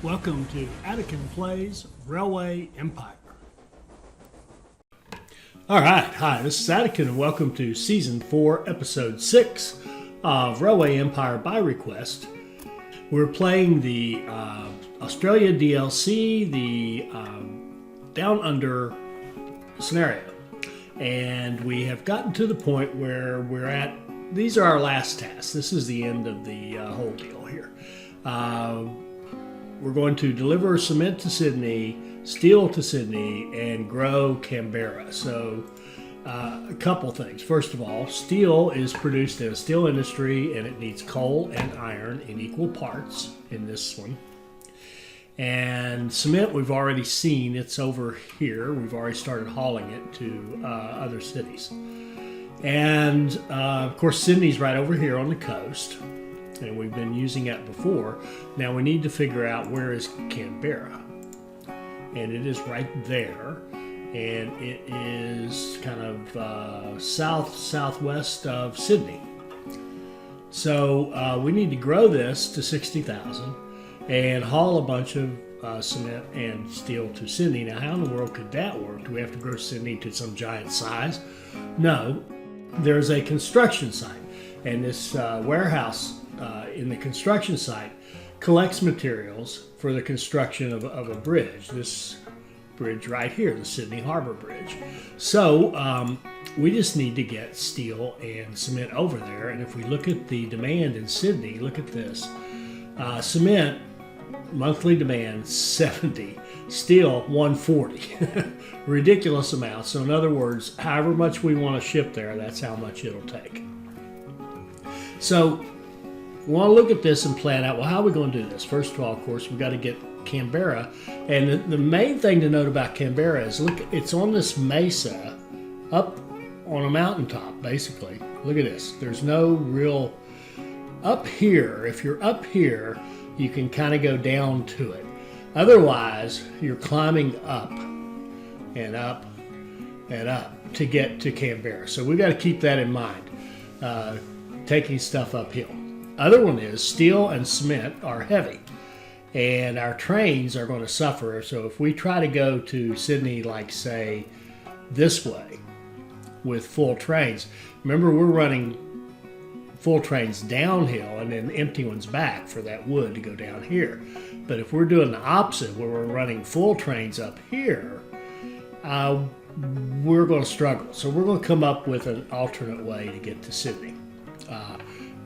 Welcome to Attican Plays Railway Empire. Alright, hi, this is Attican and welcome to Season 4, Episode 6 of Railway Empire by request. We're playing the Australia DLC, the Down Under scenario. And we have gotten to the point where we're at, these are our last tasks. This is the end of the whole deal here. We're going to deliver cement to Sydney, steel to Sydney, and grow Canberra. So a couple things. First of all, steel is produced in a steel industry and it needs coal and iron in equal parts in this one. And cement we've already seen, it's over here. We've already started hauling it to other cities. And of course Sydney's right over here on the coast. And we've been using that before. Now we need to figure out where is Canberra. And it is right there. And it is kind of southwest of Sydney. So we need to grow this to 60,000 and haul a bunch of cement and steel to Sydney. Now how in the world could that work? Do we have to grow Sydney to some giant size? No. There's a construction site. And this warehouse in the construction site collects materials for the construction of a bridge. This bridge right here, the Sydney Harbor Bridge. So we just need to get steel and cement over there. And if we look at the demand in Sydney, look at this. Cement, monthly demand 70. Steel 140. Ridiculous amount. So in other words, however much we want to ship there, that's how much it'll take. So we want to look at this and plan out, well, how are we going to do this? First of all, of course, we've got to get Canberra. And the main thing to note about Canberra is, look, it's on this mesa up on a mountaintop, basically. Look at this. There's no real up here. If you're up here, you can kind of go down to it. Otherwise, you're climbing up and up and up to get to Canberra. So we've got to keep that in mind, taking stuff uphill. Other one is steel and cement are heavy and our trains are going to suffer. So if we try to go to Sydney, like say this way with full trains, remember we're running full trains downhill and then empty ones back for that wood to go down here. But if we're doing the opposite where we're running full trains up here, we're going to struggle. So we're going to come up with an alternate way to get to Sydney.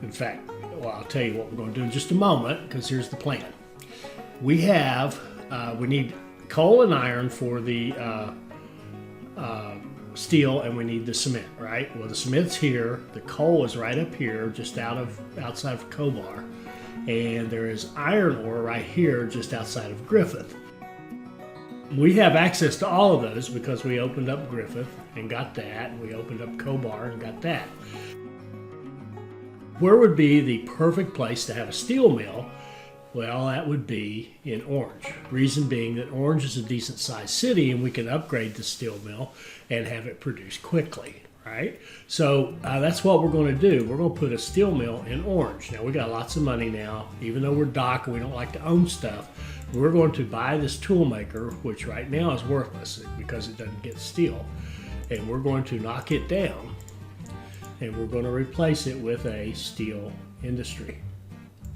In fact, well, I'll tell you what we're going to do in just a moment, because here's the plan. We need coal and iron for the steel, and we need the cement, right? Well, the cement's here. The coal is right up here, just outside of Cobar. And there is iron ore right here, just outside of Griffith. We have access to all of those because we opened up Griffith and got that. We opened up Cobar and got that. Where would be the perfect place to have a steel mill? Well, that would be in Orange. Reason being that Orange is a decent sized city and we can upgrade the steel mill and have it produced quickly, right? So that's what we're going to do. We're going to put a steel mill in Orange. Now we got lots of money now. Even though we're dock and we don't like to own stuff, we're going to buy this tool maker, which right now is worthless because it doesn't get steel. And we're going to knock it down. And we're going to replace it with a steel industry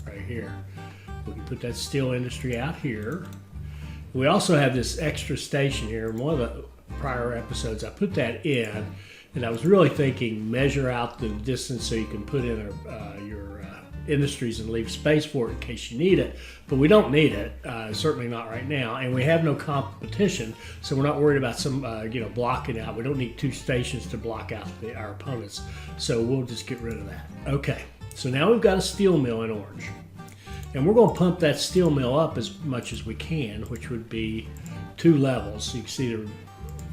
right here. We can put that steel industry out here. We also have this extra station here. In one of the prior episodes, I put that in, and I was really thinking measure out the distance so you can put in your industries and leave space for it in case you need it. But we don't need it, certainly not right now, and we have no competition, so we're not worried about some blocking out. We don't need two stations to block out our opponents, so we'll just get rid of that. Okay, so now we've got a steel mill in Orange, and we're going to pump that steel mill up as much as we can, which would be 2 levels. So you can see the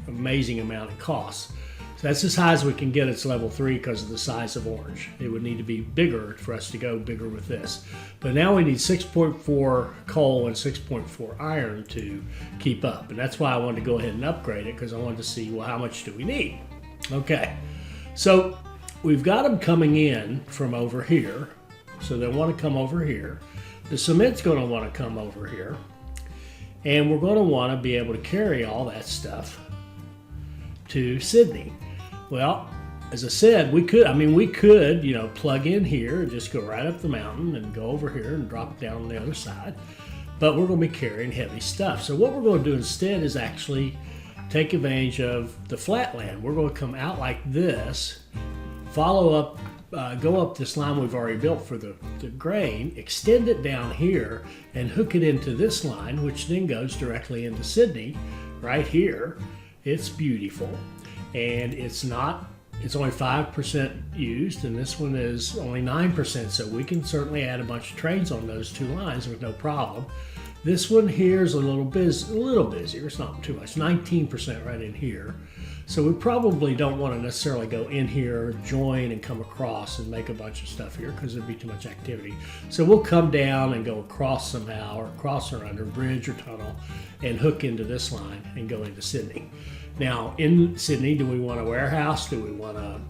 amazing amount it costs. So that's as high as we can get. It's level 3 because of the size of Orange. It would need to be bigger for us to go bigger with this. But now we need 6.4 coal and 6.4 iron to keep up. And that's why I wanted to go ahead and upgrade it, because I wanted to see, well, how much do we need? Okay, so we've got them coming in from over here. So they want to come over here. The cement's going to want to come over here. And we're going to want to be able to carry all that stuff to Sydney. Well, as I said, we could, plug in here and just go right up the mountain and go over here and drop down on the other side. But we're going to be carrying heavy stuff. So what we're going to do instead is actually take advantage of the flatland. We're going to come out like this, follow up, go up this line we've already built for the grain, extend it down here, and hook it into this line, which then goes directly into Sydney, right here. It's beautiful, and it's only 5% used, and this one is only 9%, so we can certainly add a bunch of trains on those two lines with no problem. This one here is a little busier. It's not too much, 19% right in here. So we probably don't want to necessarily go in here, join, and come across and make a bunch of stuff here because there'd be too much activity. So we'll come down and go across somehow, or across or under bridge or tunnel, and hook into this line and go into Sydney. Now, in Sydney, do we want a warehouse? Do we want to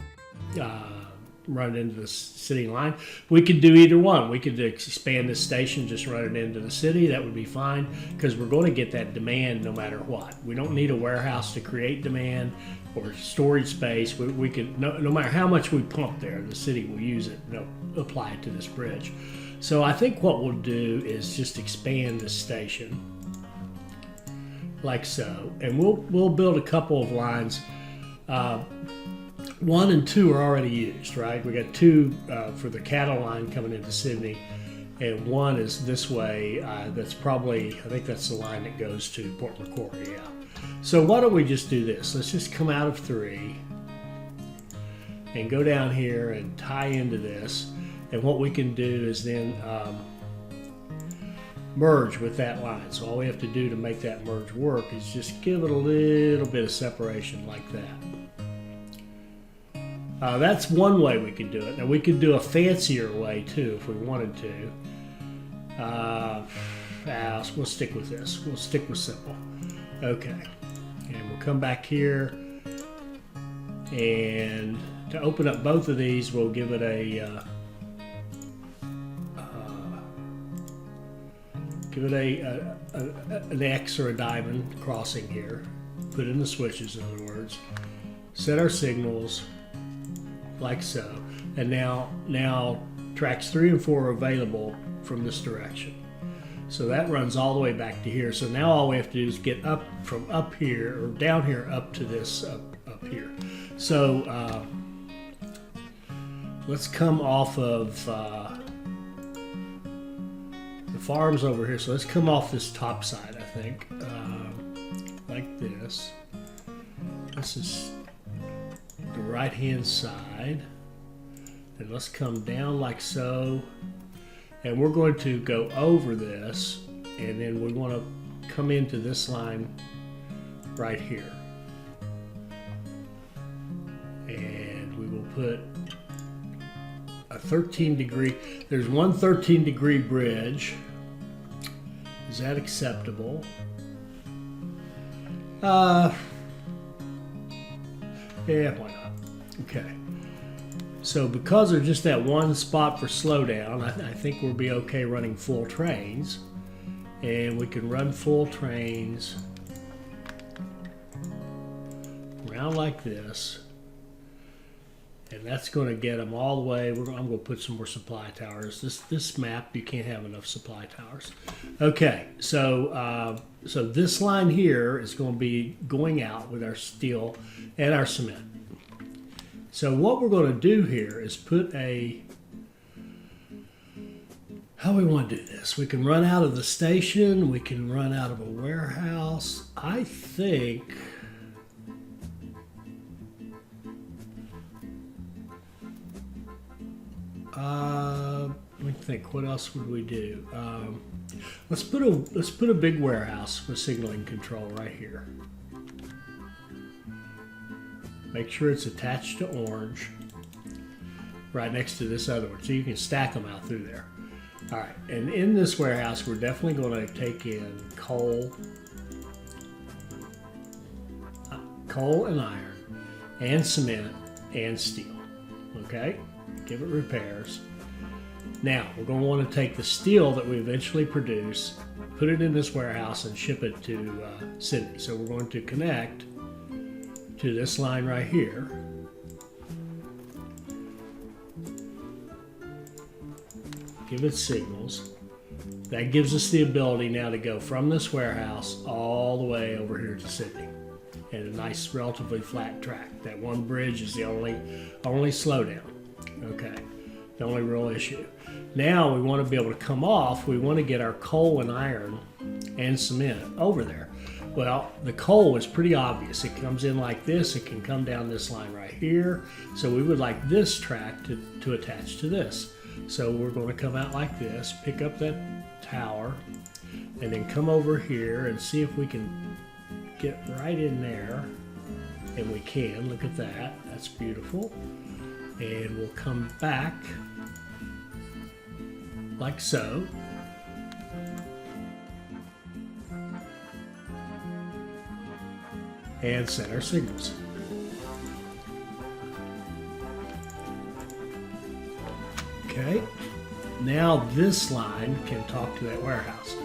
run it into the city line? We could do either one. We could expand this station, just run it into the city. That would be fine because we're going to get that demand no matter what. We don't need a warehouse to create demand or storage space. We could, no matter how much we pump there, the city will use it and apply it to this bridge. So I think what we'll do is just expand this station like so, and we'll build a couple of lines. 1 and 2 are already used, right? We got 2 for the cattle line coming into Sydney, and 1 is this way. That's probably, I think that's the line that goes to Port Macquarie, yeah. So why don't we just do this? Let's just come out of 3 and go down here and tie into this, and what we can do is then merge with that line. So all we have to do to make that merge work is just give it a little bit of separation like that. That's one way we could do it. Now we could do a fancier way too if we wanted to. We'll stick with this. We'll stick with simple. Okay. And we'll come back here, and to open up both of these, we'll give it an X or a diamond crossing here. Put in the switches, in other words. Set our signals like so. And now tracks 3 and 4 are available from this direction. So that runs all the way back to here. So now all we have to do is get up from up here, or down here up to this up here. So let's come off of the farms over here. So let's come off this top side, I think, like this. This is the right hand side, and let's come down like so, and we're going to go over this, and then we want to come into this line right here, and we will put a 13 degree, there's one 13 degree bridge. Is that acceptable? Yeah, why not? Okay. So because there's just that one spot for slowdown, I think we'll be okay running full trains. And we can run full trains around like this. And that's going to get them all the way. I'm going to put some more supply towers. This map, you can't have enough supply towers. Okay, so this line here is going to be going out with our steel and our cement. So what we're going to do here is put how we want to do this. We can run out of the station. We can run out of a warehouse. I think let me think. What else would we do? Let's put a big warehouse with signaling control right here. Make sure it's attached to orange, right next to this other one, so you can stack them out through there. All right, and in this warehouse, we're definitely going to take in coal and iron, and cement and steel. Okay, give it repairs. Now we're going to want to take the steel that we eventually produce, put it in this warehouse and ship it to Sydney. So we're going to connect to this line right here. Give it signals. That gives us the ability now to go from this warehouse all the way over here to Sydney. And a nice, relatively flat track. That one bridge is the only slowdown. Okay, the only real issue. Now we want to be able to come off. We want to get our coal and iron and cement over there. Well, the coal is pretty obvious. It comes in like this. It can come down this line right here. So we would like this track to attach to this. So we're going to come out like this, pick up that tower, and then come over here and see if we can get right in there. And we can. Look at that. That's beautiful. And we'll come back like so. And set our signals. Okay, now this line can talk to that warehouse.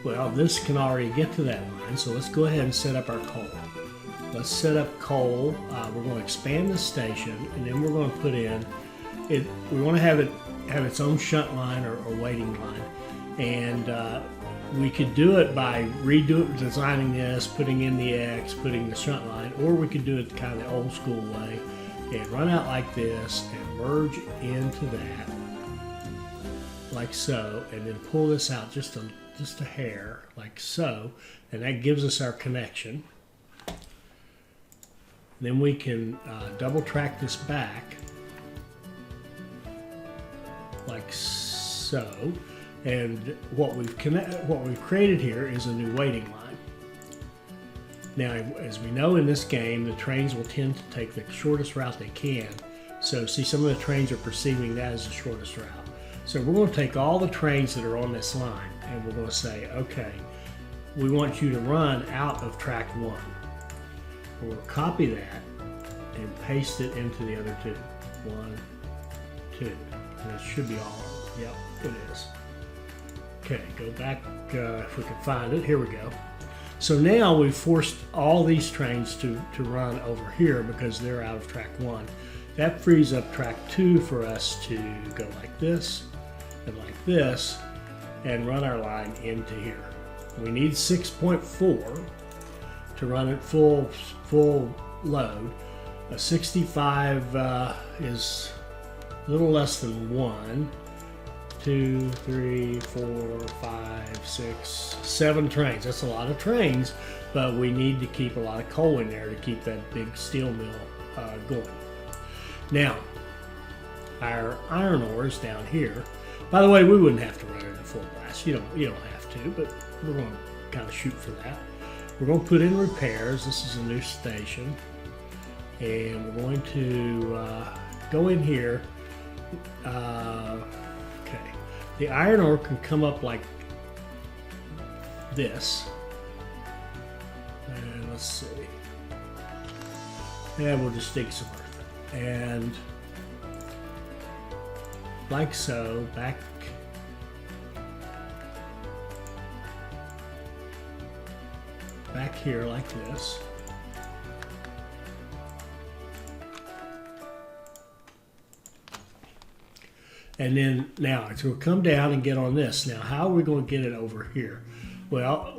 Well, this can already get to that line, so let's go ahead and set up our coal. Let's set up coal. We're going to expand the station, and then we're going to put in it. We want to have its own shunt line or waiting line, and we could do it by designing this, putting in the X, putting the shunt line, or we could do it kind of the old school way and run out like this and merge into that like so, and then pull this out just a hair like so, and that gives us our connection. Then we can double track this back like so, and what we've created here is a new waiting line. Now, as we know in this game, the trains will tend to take the shortest route they can. So see, some of the trains are perceiving that as the shortest route. So we're going to take all the trains that are on this line and we're going to say, okay, we want you to run out of track 1. We'll copy that and paste it into the other two. 1, 2, and it should be all of them. Yep, it is. Okay, go back if we can find it. Here we go. So now we've forced all these trains to run over here because they're out of track 1. That frees up track 2 for us to go like this and like this and run our line into here. We need 6.4 to run it full load. A 65 is a little less than 1. 2, 3, 4, 5, 6, 7 trains. That's a lot of trains, but we need to keep a lot of coal in there to keep that big steel mill going. Now, our iron ore is down here. By the way, we wouldn't have to run it at full blast. You don't have to, but we're going to kind of shoot for that. We're going to put in repairs. This is a new station, and we're going to go in here. Okay, the iron ore can come up like this, and let's see, and we'll just dig some earth, and like so, back here like this. And then now it's going to come down and get on this. Now, how are we going to get it over here? Well,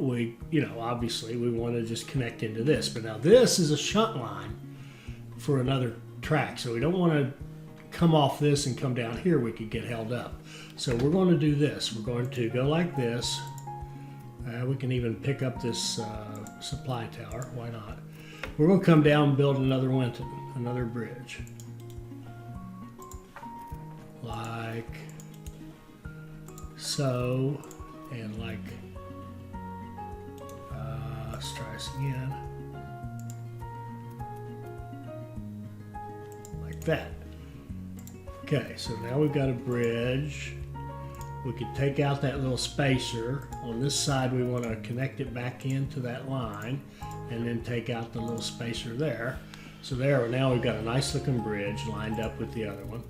obviously we want to just connect into this. But now this is a shunt line for another track. So we don't want to come off this and come down here. We could get held up. So we're going to do this. We're going to go like this. We can even pick up this supply tower. Why not? We're going to come down and build another Winton, another bridge. Like so, and like, let's try this again, like that. Okay, so now we've got a bridge. We could take out that little spacer. On this side, we want to connect it back into that line, and then take out the little spacer there. So there, now we've got a nice looking bridge lined up with the other one.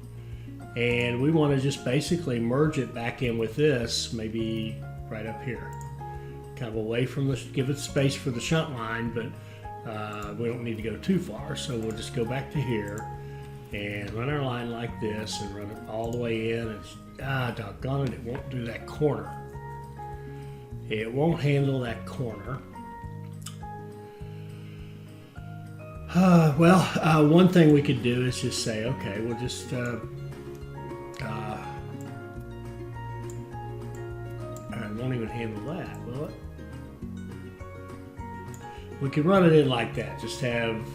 And we want to just basically merge it back in with this, maybe right up here. kind of away from the, give it space for the shunt line, but we don't need to go too far. So we'll just go back to here and run our line like this and run it all the way in. And doggone it, it won't do that corner. It won't handle that corner. One thing we could do is just say, okay, we'll just I won't even handle that, will it? We could run it in like that. Just have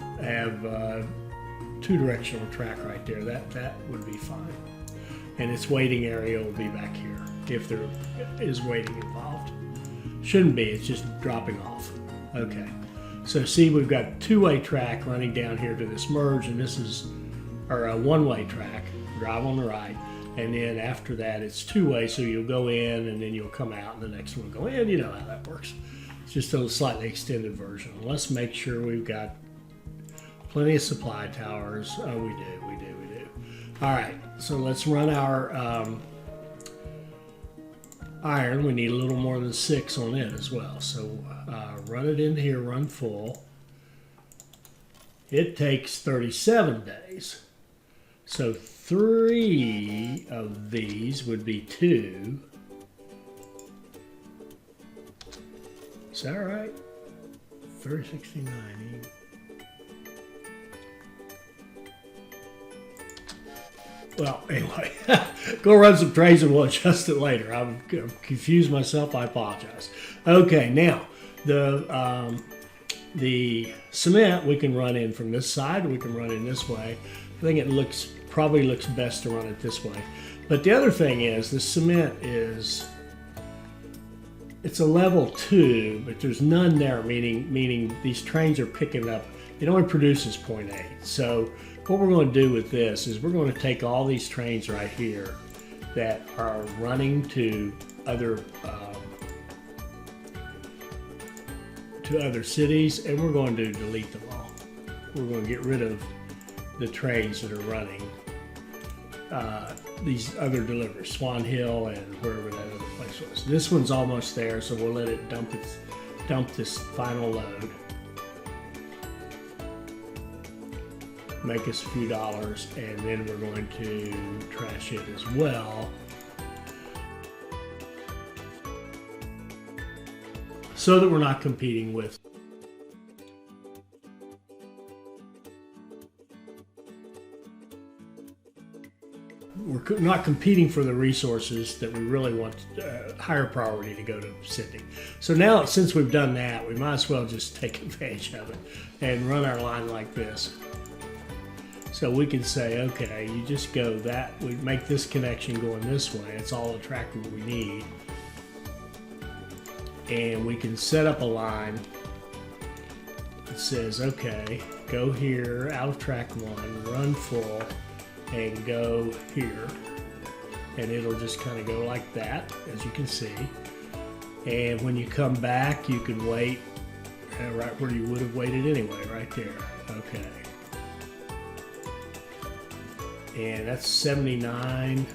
two-directional track right there. That would be fine. And its waiting area will be back here if there is waiting involved. Shouldn't be. It's just dropping off. Okay. So see, we've got two-way track running down here to this merge, and this is a one-way track. Drive on the right, and then after that it's two-way. So you'll go in, and then you'll come out, and the next one will go in. You know how that works. It's just a slightly extended version. Let's make sure we've got plenty of supply towers. Oh, we do. All right, so let's run our iron. We need a little more than 6 on it as well. So run it in here, run full. It takes 37 days. So 3 of these would be 2. Is that right? 30, 60, 90. Well, anyway, go run some trays and we'll adjust it later. I'm confused myself. I apologize. Okay, now the cement we can run in from this side. We can run in this way. I think it probably looks best to run it this way. But the other thing is the cement it's a level 2, but there's none there, meaning these trains are picking up. It only produces 0.8. So what we're going to do with this is we're going to take all these trains right here that are running to other cities, and we're going to delete them all. We're going to get rid of the trains that are running these other deliveries, Swan Hill and wherever that other place was. This one's almost there, so we'll let it dump this final load. Make us a few dollars, and then we're going to trash it as well. So that we're not competing with for the resources that we really want, higher priority to go to Sydney. So now, since we've done that, we might as well just take advantage of it and run our line like this. So we can say, okay, you just go that, we make this connection going this way. It's all the track we need. And we can set up a line that says, okay, go here, out of track 1, run full, and go here. And it'll just kind of go like that, as you can see. And when you come back, you can wait right where you would have waited anyway, right there. Okay. And that's 79.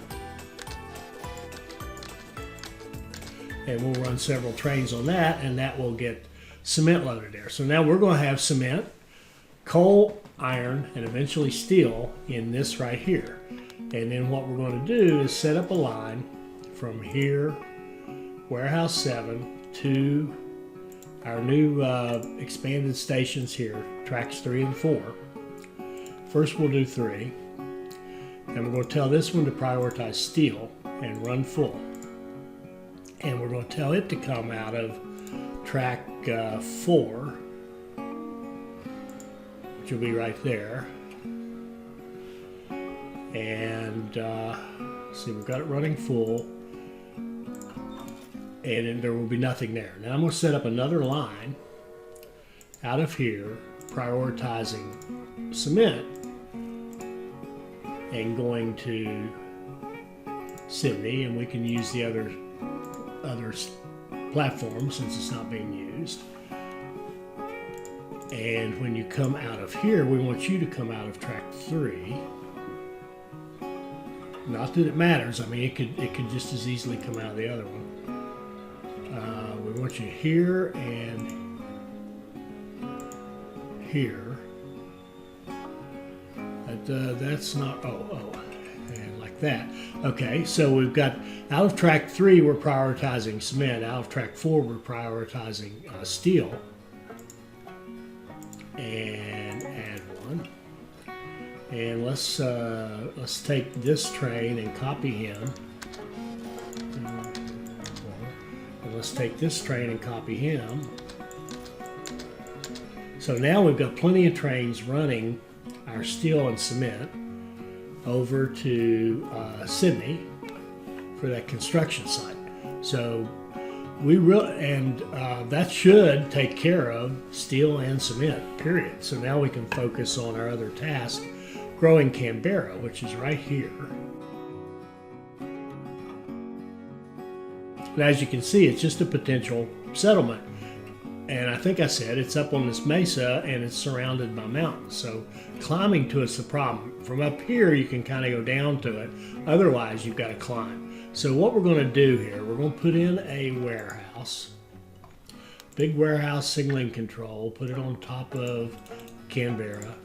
And we'll run several trains on that, and that will get cement loaded there. So now we're going to have cement, coal, iron, and eventually steel in this right here. And then what we're going to do is set up a line from here, warehouse 7, to our new expanded stations here, tracks 3 and 4. First we'll do 3. And we're going to tell this one to prioritize steel and run full. And we're going to tell it to come out of track 4, which will be right there. And see, we've got it running full. And then there will be nothing there. Now I'm going to set up another line out of here, prioritizing cement, and going to Sydney, and we can use the other platform since it's not being used. And when you come out of here, we want you to come out of track 3. Not that it matters. I mean, it could just as easily come out of the other one. We want you here and here. That's not, and like that. Okay, so we've got out of track 3, we're prioritizing cement. Out of track 4, we're prioritizing steel. And add one. And let's take this train and copy him. And let's take this train and copy him. So now we've got plenty of trains running our steel and cement over to Sydney for that construction site. So that should take care of steel and cement, period. So now we can focus on our other task, growing Canberra, which is right here. And as you can see, it's just a potential settlement. And I think I said it's up on this mesa and it's surrounded by mountains. So climbing to it's the problem. From up here, you can kind of go down to it. Otherwise, you've got to climb. So what we're going to do here, we're going to put in a warehouse. Big warehouse signaling control. Put it on top of Canberra.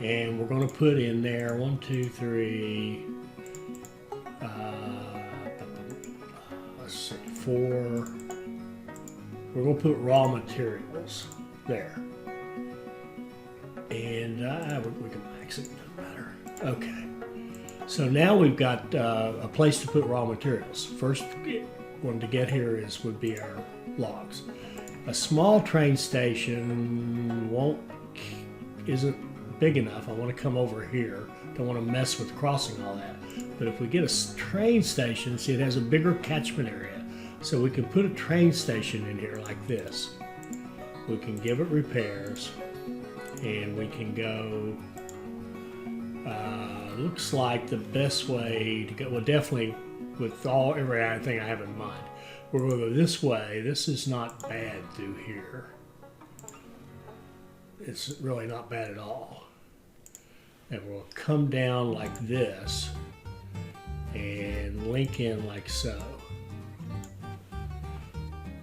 And we're going to put in there 1, 2, 3, let's see, 4. We're going to put raw materials there. And we can max it, doesn't matter. Okay. So now we've got a place to put raw materials. First one to get here would be our logs. A small train station isn't big enough. I want to come over here. Don't want to mess with crossing all that. But if we get a train station, see, it has a bigger catchment area. So we can put a train station in here like this. We can give it repairs, and we can go, looks like the best way to go, well, definitely with everything I have in mind, we're going to go this way. This is not bad through here. It's really not bad at all. And we'll come down like this and link in like so.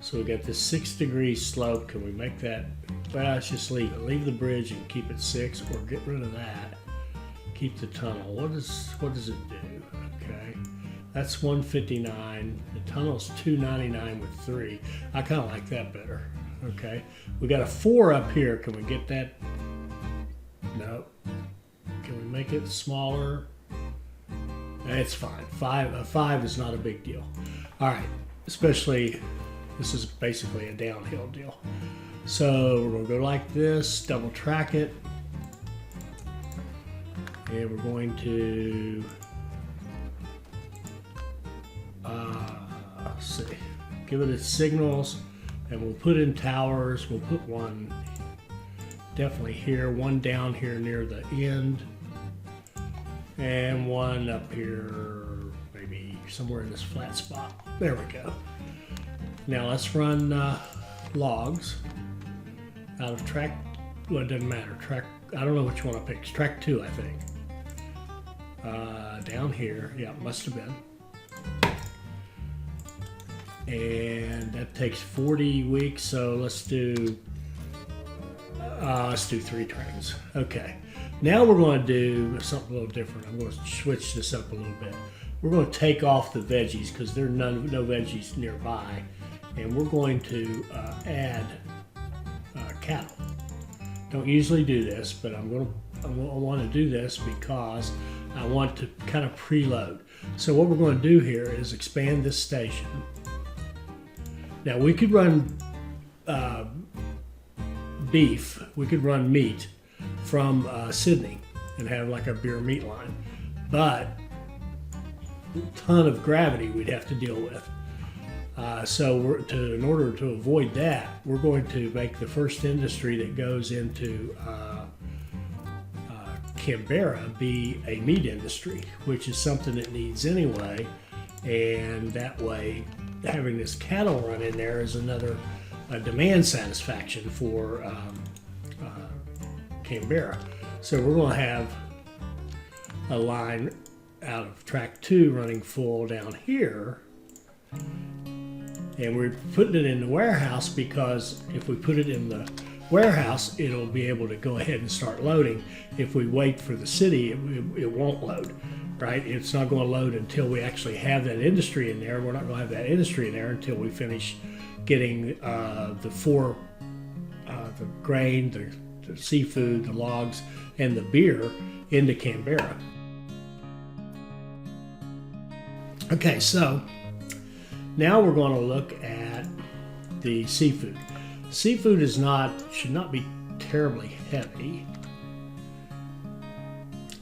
So we got this 6-degree slope. Can we make that? Well, let's just leave it. Leave the bridge and keep it 6, or get rid of that. Keep the tunnel. What does it do? Okay, that's 159. The tunnel's 299 with 3. I kind of like that better. Okay, we got a 4 up here. Can we get that? No. Can we make it smaller? It's fine. 5 is not a big deal. All right, especially. This is basically a downhill deal. So we're going to go like this, double track it. And we're going to, see, give it its signals. And we'll put in towers. We'll put one definitely here, one down here near the end. And one up here, maybe somewhere in this flat spot. There we go. Now let's run logs out of track, well, it doesn't matter, I don't know which one I picked, track 2 I think. Down here, yeah, it must have been. And that takes 40 weeks, so let's do 3 trains. Okay, now we're going to do something a little different. I'm going to switch this up a little bit. We're going to take off the veggies because there are no veggies nearby. And we're going to add cattle. Don't usually do this, but I want to do this because I want to kind of preload. So what we're going to do here is expand this station. Now we could run beef, we could run meat from Sydney and have like a beer meat line, but a ton of gravity we'd have to deal with. So in order to avoid that, we're going to make the first industry that goes into Canberra be a meat industry, which is something it needs anyway. And that way, having this cattle run in there is another demand satisfaction for Canberra. So we're going to have a line out of track 2 running full down here. And we're putting it in the warehouse because if we put it in the warehouse, it'll be able to go ahead and start loading. If we wait for the city, it won't load, right? It's not going to load until we actually have that industry in there. We're not going to have that industry in there until we finish getting the grain, the seafood, the logs, and the beer into Canberra. Okay, so now we're going to look at the seafood. Seafood should not be terribly heavy.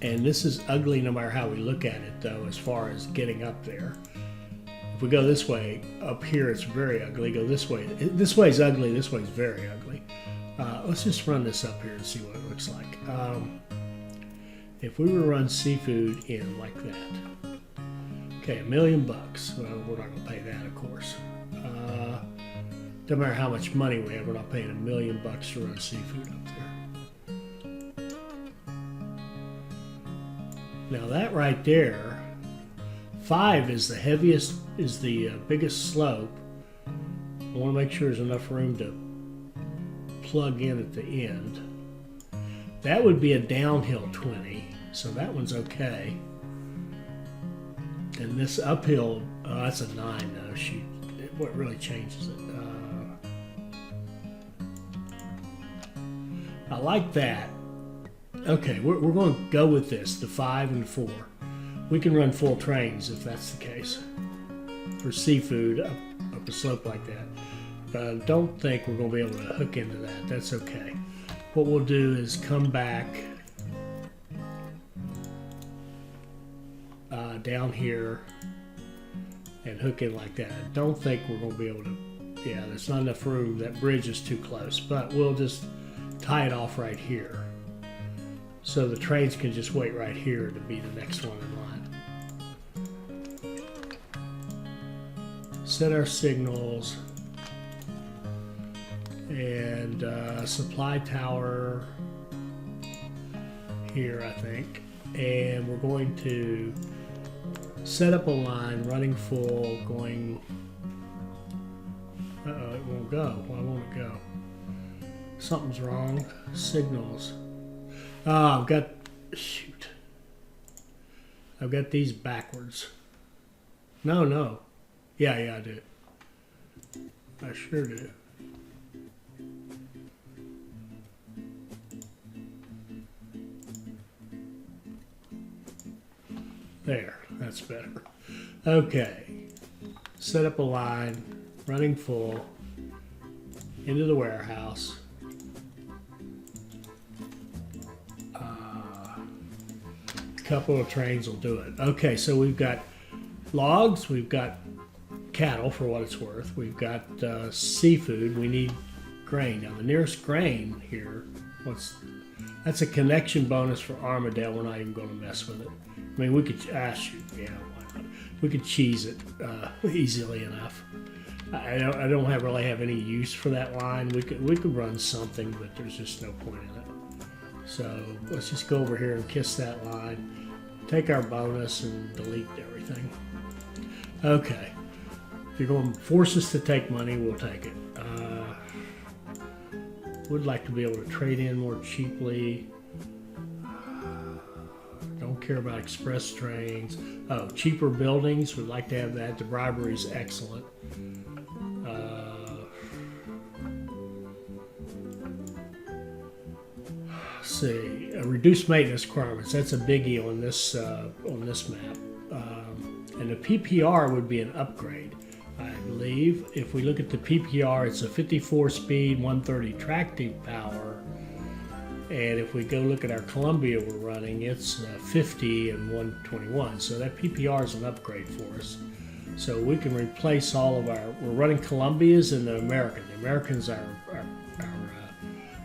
And this is ugly no matter how we look at it, though, as far as getting up there. If we go this way, up here it's very ugly. Go this way. This way is ugly, this way is very ugly. Let's just run this up here and see what it looks like. If we were to run seafood in like that, okay, $1 million. Well, we're not going to pay that, of course. Doesn't matter how much money we have, we're not paying $1 million to run seafood up there. Now that right there, 5 is the heaviest, is the biggest slope. I want to make sure there's enough room to plug in at the end. That would be a downhill 20, so that one's okay. And this uphill, that's a 9 though. Shoot, what really changes it? I like that. Okay, we're going to go with this, the 5 and 4. We can run full trains if that's the case for seafood up a slope like that. But I don't think we're going to be able to hook into that. That's okay. What we'll do is come back down here and hook in like that. I don't think we're going to be able to, yeah, there's not enough room. That bridge is too close, but we'll just tie it off right here. So the trains can just wait right here to be the next one in line. Set our signals and supply tower here, I think. And we're going to set up a line running full, going, uh-oh, it won't go. Why won't it go? Something's wrong. Signals. I've got these backwards. No. Yeah, I do. I sure do. There, that's better. Okay. Set up a line, running full, into the warehouse. Couple of trains will do it. Okay, so we've got logs, we've got cattle for what it's worth, we've got seafood, we need grain. Now the nearest grain here, that's a connection bonus for Armadale. We're not even going to mess with it. I mean, we could, shoot, yeah, why not? We could cheese it easily enough. I don't really have any use for that line. We could run something, but there's just no point in it. So let's just go over here and kiss that line, take our bonus and delete everything. Okay, if you're going to force us to take money, we'll take it. Would like to be able to trade in more cheaply. Don't care about express trains. Oh, cheaper buildings, would like to have that. The bribery is excellent. See, reduced maintenance requirements. That's a biggie on this map, and the PPR would be an upgrade, I believe. If we look at the PPR, it's a 54 speed, 130 tractive power, and if we go look at our Columbia we're running, it's 50 and 121. So that PPR is an upgrade for us. So we can replace all of our. We're running Columbias and the American. The American's our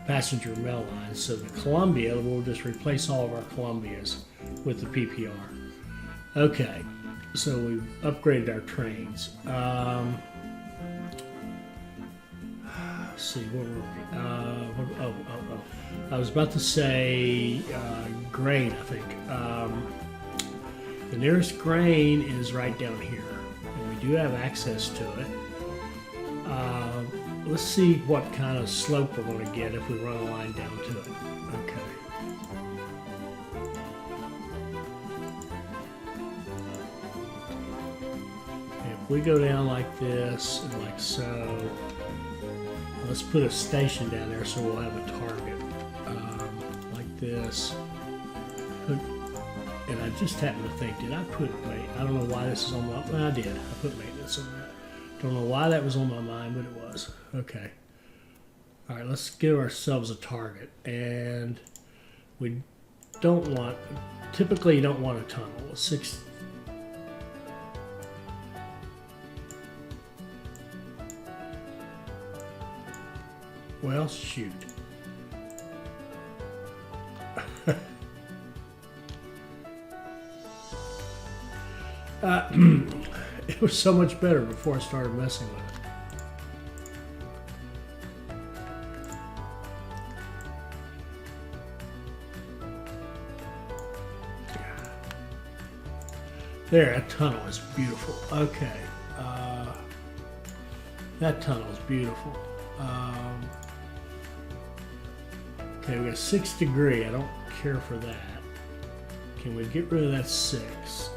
passenger mail line. So the Columbia, we'll just replace all of our Columbias with the PPR. Okay, so we've upgraded our trains. Let's see, where were we? I was about to say grain, I think. The nearest grain is right down here, and we do have access to it. Let's see what kind of slope we're going to get if we run a line down to it. Okay. If we go down like this and like so, let's put a station down there so we'll have a target. Like this. And I just happened to think, did I put, wait, I don't know why this is on my, well, I did. I put maintenance on that. Don't know why that was on my mind, but it was. Okay. All right, let's give ourselves a target. And we don't want, typically you don't want a tunnel. Well, shoot. It was so much better before I started messing with it. There, that tunnel is beautiful. Okay. That tunnel is beautiful. Okay, we got 6 degree. I don't care for that. Can we get rid of that 6?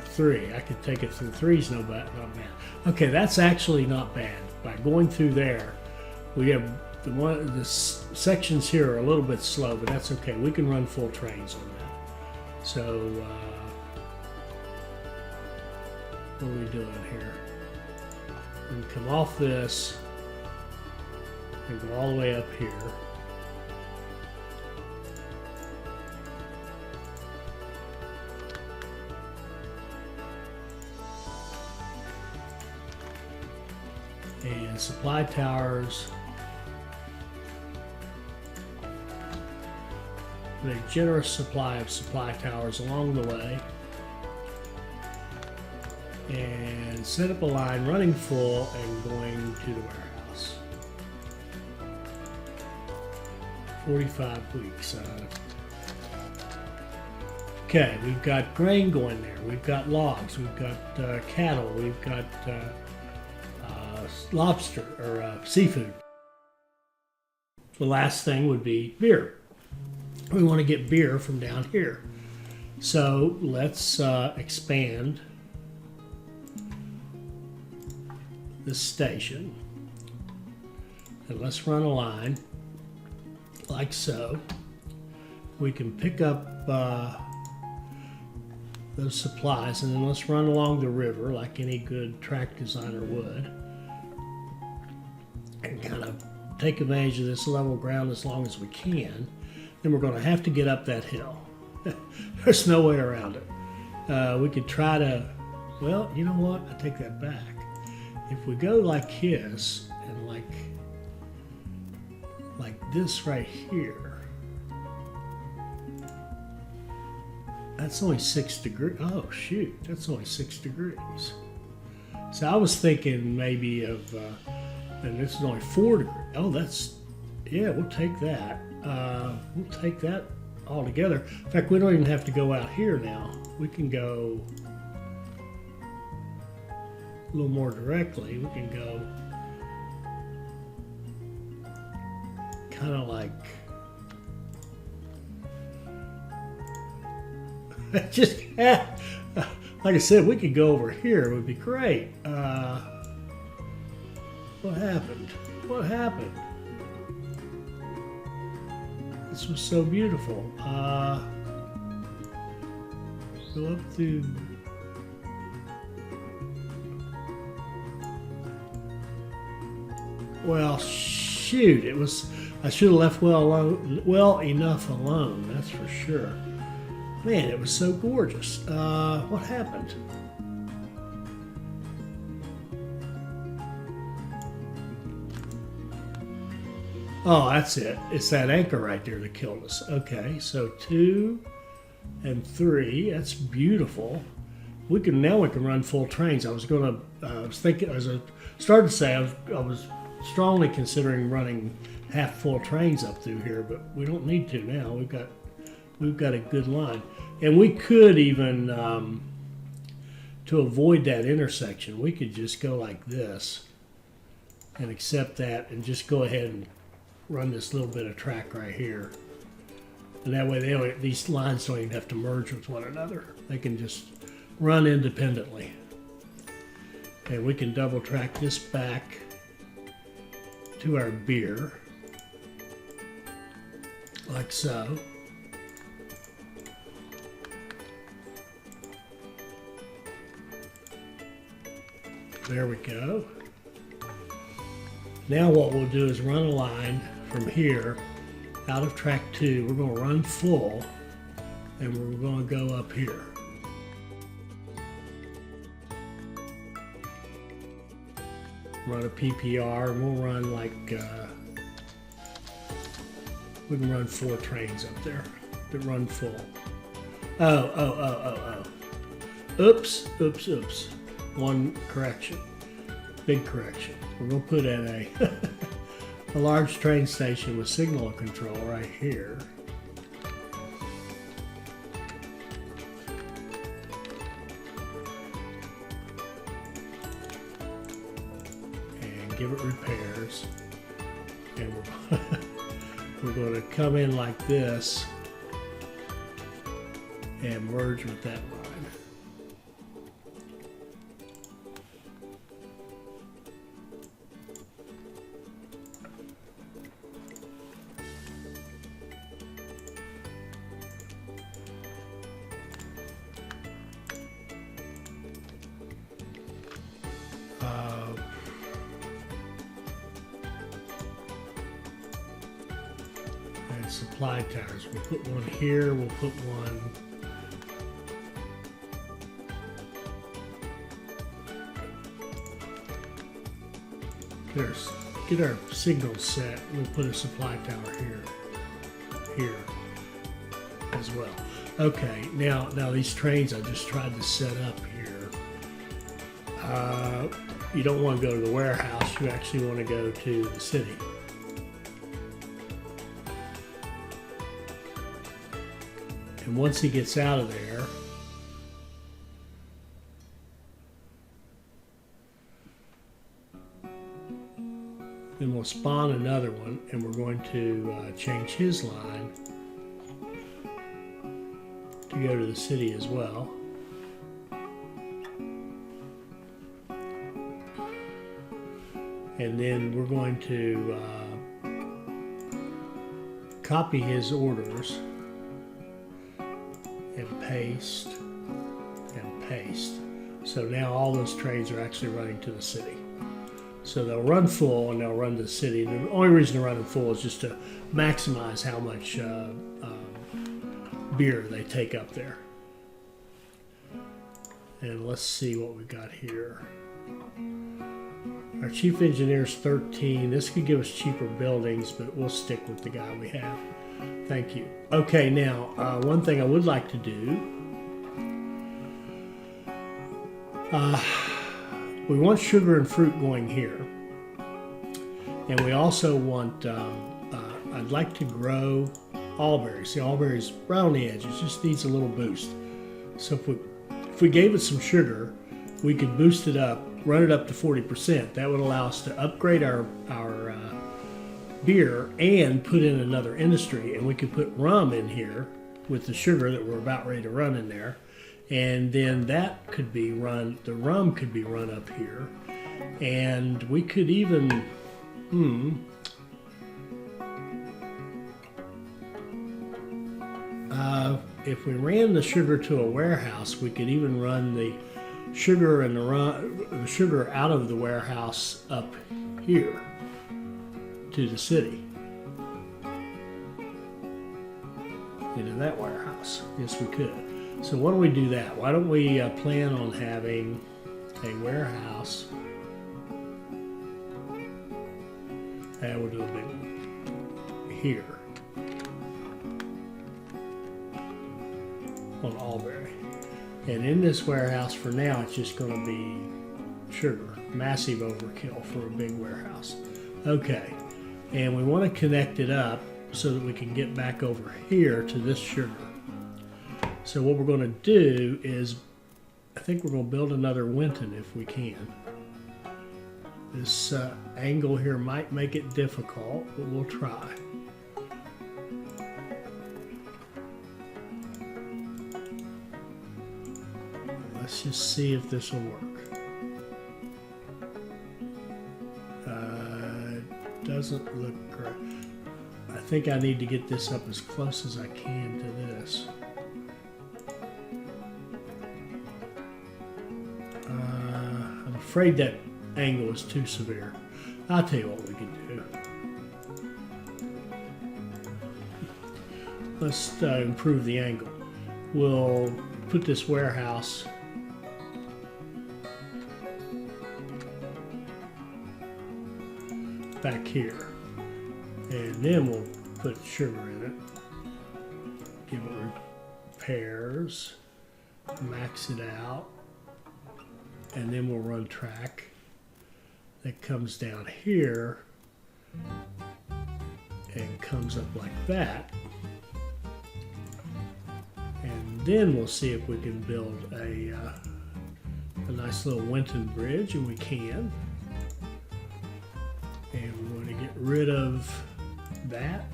3. I could take it through 3's not bad. Okay, that's actually not bad. By going through there, we have the sections here are a little bit slow, but that's okay. We can run full trains on that. So what are we doing here? We can come off this and go all the way up here. And supply towers. A generous supply of supply towers along the way. And set up a line running full and going to the warehouse. 45 weeks. Okay, we've got grain going there. We've got logs. We've got cattle. We've got lobster or seafood. The last thing would be beer. We want to get beer from down here. So let's expand this station. And let's run a line like so. We can pick up those supplies and then let's run along the river like any good track designer would. And kind of take advantage of this level ground as long as we can. Then we're going to have to get up that hill. There's no way around it. We could try to, well, you know what? I take that back. If we go like his and like this right here, that's only 6 degrees. Oh shoot, that's only 6 degrees. So I was thinking maybe of, and this is only 4 degrees. Oh, that's, yeah, we'll take that. We'll take that all together. In fact, we don't even have to go out here now. We can go a little more directly. We can go kind of like just like I said, we could go over here. It would be great. What happened? What happened? This was so beautiful. Go up to well, shoot! It was. I should have left well enough alone. That's for sure. Man, it was so gorgeous. What happened? Oh, that's it. It's that anchor right there that killed us. Okay, so 2 and 3. That's beautiful. We can run full trains. I was thinking, as I started to say, I was strongly considering running half full trains up through here, but we don't need to now. We've got a good line. And we could even, to avoid that intersection, we could just go like this and accept that and just go ahead and run this little bit of track right here. And that way these lines don't even have to merge with one another. They can just run independently. And we can double track this back to our beer, like so. There we go. Now what we'll do is run a line from here out of track 2. We're going to run full, and we're going to go up here. Run a PPR, and we'll run like, we can run 4 trains up there that run full. Oops. One correction, big correction. We're going to put in a large train station with signal control right here. And give it repairs. And we're going to come in like this and merge with that line. And supply towers. We'll put one here. We'll put one get our signal set. We'll put a supply tower here as well. Okay, now these trains I just tried to set up here. You don't want to go to the warehouse. You actually want to go to the city. And once he gets out of there, then we'll spawn another one, and we're going to change his line to go to the city as well. And then we're going to copy his orders and paste and paste. So now all those trains are actually running to the city. So they'll run full and they'll run to the city. The only reason to run them full is just to maximize how much beer they take up there. And let's see what we got here. Our chief engineer's 13. This could give us cheaper buildings, but we'll stick with the guy we have. Thank you. Okay, now one thing I would like to do. We want sugar and fruit going here. And we also want, I'd like to grow Albury. See, Albury's right on the edge. It just needs a little boost. So if we gave it some sugar, we could boost it up, run it up to 40%. That would allow us to upgrade our beer and put in another industry. And we could put rum in here with the sugar that we're about ready to run in there. And then that could be run, the rum could be run up here. And we could even, if we ran the sugar to a warehouse, we could even run the sugar and the sugar out of the warehouse up here to the city. Into that warehouse. Yes, we could. So why don't we do that? Why don't we plan on having a warehouse? And we'll do a big one here on Albury. And in this warehouse for now, it's just going to be sugar. Massive overkill for a big warehouse. Okay. And we want to connect it up so that we can get back over here to this sugar. So what we're going to do is, I think we're going to build another Winton if we can. This angle here might make it difficult, but we'll try. Let's just see if this will work. Doesn't look great. I think I need to get this up as close as I can to this. I'm afraid that angle is too severe. I'll tell you what we can do. Let's improve the angle. We'll put this warehouse back here, and then we'll put sugar in it, give it repairs, max it out, and then we'll run track that comes down here and comes up like that, and then we'll see if we can build a nice little Winton bridge, and we can. And we're going to get rid of that,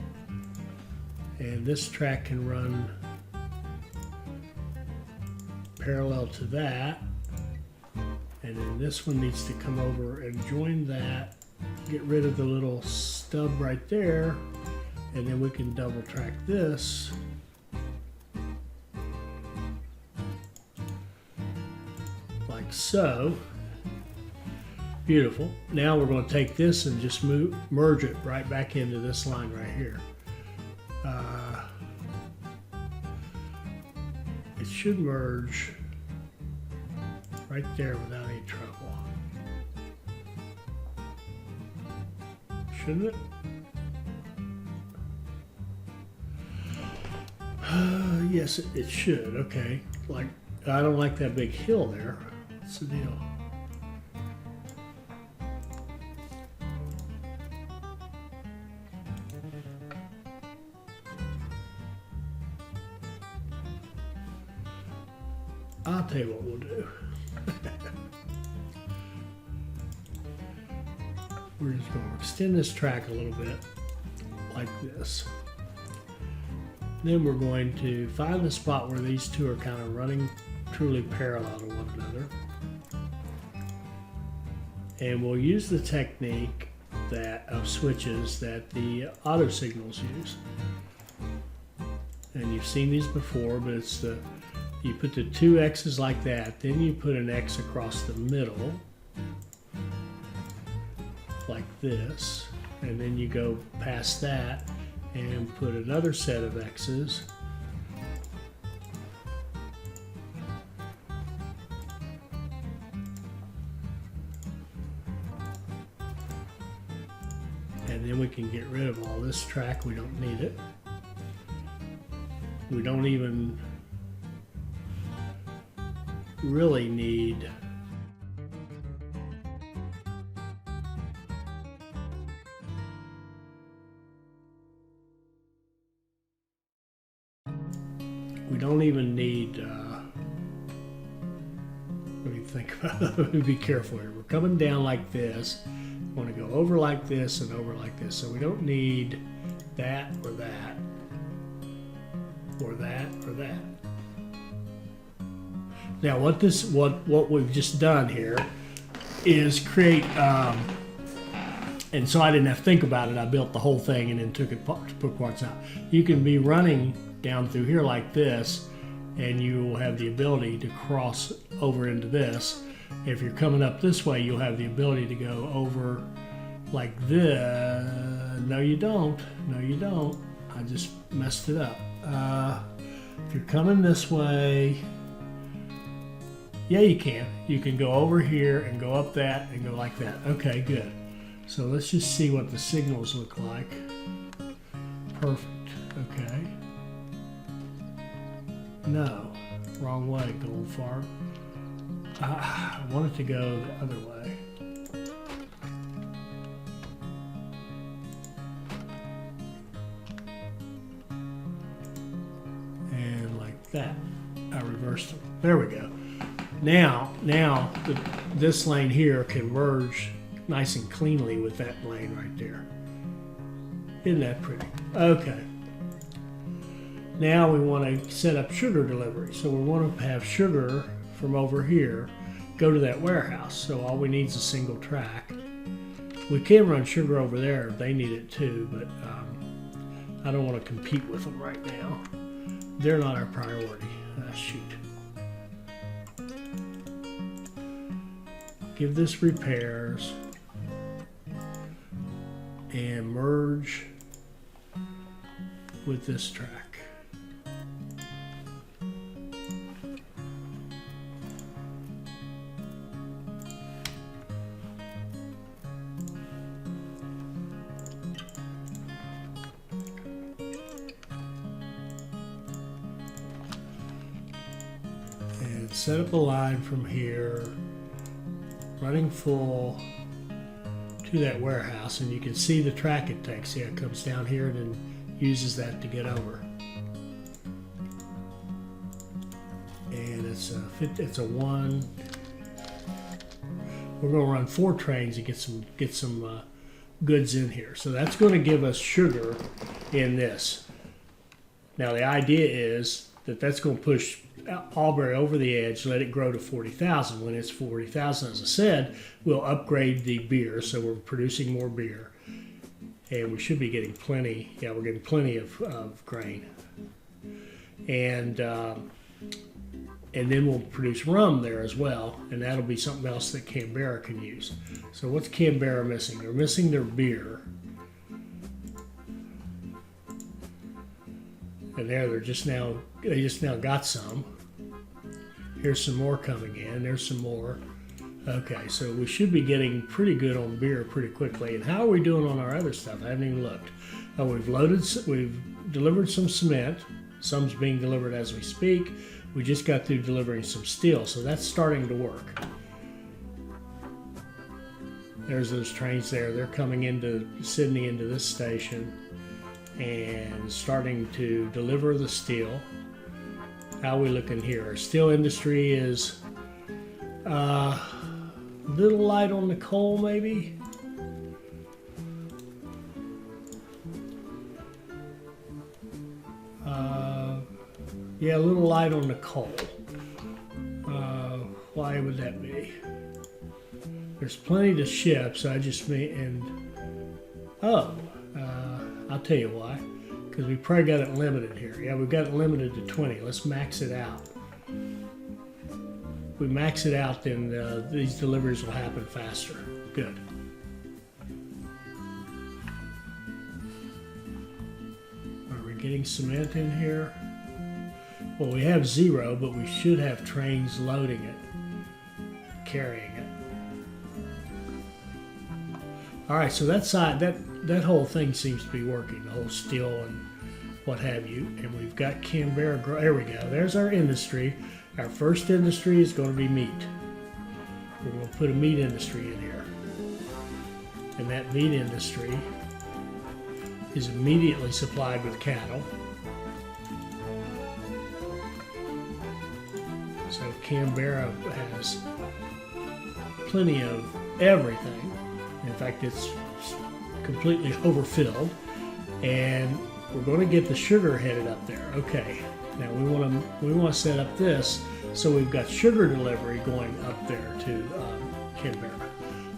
and this track can run parallel to that, and then this one needs to come over and join that, get rid of the little stub right there, and then we can double track this like so. Beautiful. Now we're going to take this and just merge it right back into this line right here. It should merge right there without any trouble. Shouldn't it? Yes, it should. Okay. Like, I don't like that big hill there. What's the deal? I'll tell you what we'll do. We're just going to extend this track a little bit like this. Then we're going to find the spot where these two are kind of running truly parallel to one another. And we'll use the technique of switches that the auto signals use. And you've seen these before, but it's you put the two X's like that, then you put an X across the middle, like this, and then you go past that and put another set of X's, and then we can get rid of all this track. We don't need it. We don't even really need let me think about it. Let me be careful here. We're coming down like this. We want to go over like this and over like this. So we don't need that or that or that or that. Now what we've just done here is create, and so I didn't have to think about it. I built the whole thing and then put parts out. You can be running down through here like this, and you will have the ability to cross over into this. If you're coming up this way, you'll have the ability to go over like this. No, you don't. No, you don't. I just messed it up. If you're coming this way, yeah, you can. You can go over here and go up that and go like that. Okay, good. So let's just see what the signals look like. Perfect. Okay. No, wrong way, Goldfarb. I want it to go the other way. And like that. There we go. Now this lane here can merge nice and cleanly with that lane right there. Isn't that pretty? Okay. Now we want to set up sugar delivery. So we want to have sugar from over here go to that warehouse. So all we need is a single track. We can run sugar over there if they need it too, but I don't want to compete with them right now. They're not our priority. Shoot. Give this repairs and merge with this track. And set up a line from here, running full to that warehouse, and you can see the track it takes. Yeah, it comes down here and then uses that to get over. And it's a one. We're going to run 4 trains and get some goods in here. So that's going to give us sugar in this. Now the idea is that that's going to push Albury over the edge, let it grow to 40,000. When it's 40,000, as I said, we'll upgrade the beer, so we're producing more beer, and we should be getting plenty. Yeah, we're getting plenty of grain, and then we'll produce rum there as well, and that'll be something else that Canberra can use. So what's Canberra missing? They're missing their beer, and they just now got some. Here's some more coming in. There's some more. Okay, so we should be getting pretty good on beer pretty quickly. And how are we doing on our other stuff? I haven't even looked. Oh, we've delivered some cement. Some's being delivered as we speak. We just got through delivering some steel, so that's starting to work. There's those trains there. They're coming into Sydney, into this station, and starting to deliver the steel. How are we looking here? Our steel industry is a little light on the coal, maybe. Yeah, a little light on the coal. Why would that be? There's plenty to ship, so I just mean, I'll tell you why. Because we probably got it limited here. Yeah, we've got it limited to 20. Let's max it out. If we max it out, then these deliveries will happen faster. Good. Are we getting cement in here? Well, we have 0, but we should have trains loading it, carrying it. All right, so that side, that whole thing seems to be working, the whole steel and what have you. And we've got Canberra, there we go. There's our industry. Our first industry is going to be meat. We're going to put a meat industry in here. And that meat industry is immediately supplied with cattle. So Canberra has plenty of everything. In fact, it's completely overfilled, and we're going to get the sugar headed up there. Okay, now we want to set up this so we've got sugar delivery going up there to Canberra.